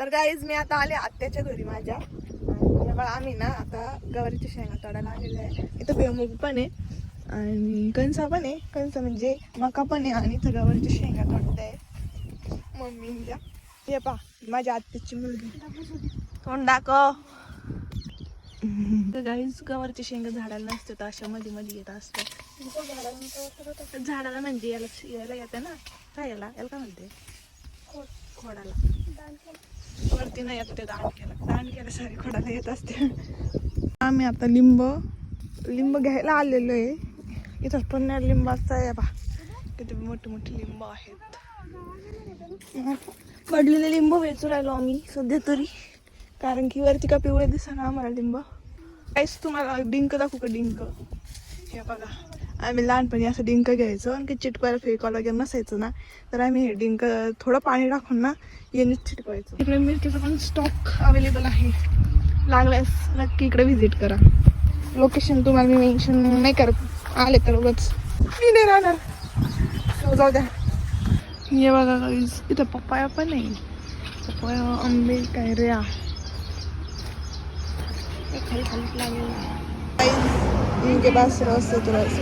तर गाईज मी आता आले आत्याच्या घरी माझ्या. आम्ही ना आता गवारीच्या शेंगा तोडायला आलेलो आहे. इथं बेमूग पण आहे आणि कणसा पण आहे. कणसा म्हणजे मका पण आहे आणि इथं गवारीच्या शेंगा तोडत आहे मम्मीच्या. हे पा माझ्या आत्याची मुलगी तोंड दाखव. गाईज गवारीच्या शेंगा झाडाला नसते तर अशा मध्ये मध्ये येत असतात. झाडाला म्हणजे याला येतं ना. काय याला काय म्हणते? खोडाला. वरती नाही येत ते दांडक्याला सारी खोडाला येत असते. आम्ही आता लिंब घ्यायला आलेलो आहे. इथं पण लिंबाचा आहे बा. किती मोठे मोठे लिंब आहेत. पडलेले लिंब वेचू राहिलो आम्ही सध्या तरी, कारण की वरती का पिवळे दिसना आम्हाला लिंब. काहीच तुम्हाला डिंक दाखवू का? डिंक हे बघा. आम्ही लहानपणी असं डिंक घ्यायचो आणि चिटकवायला फेकवायला वगैरे नसायचं ना, तर आम्ही हे डिंक थोडं पाणी टाकून ना याने चिटकवायचो. इकडे मिरचीचा पण स्टॉक अवेलेबल आहे. लागल्यास नक्की इकडे व्हिजिट करा. लोकेशन तुम्हाला मी मेन्शन नाही करत. आले तर उगाच मी नाही राहणार. जाऊ द्या. हे बघा गाईज, इथं पप्पाया पण आहे. पप्पाया, आंबे, कैऱ्या खाली खाली लागेल. इनके पास रस है तो रस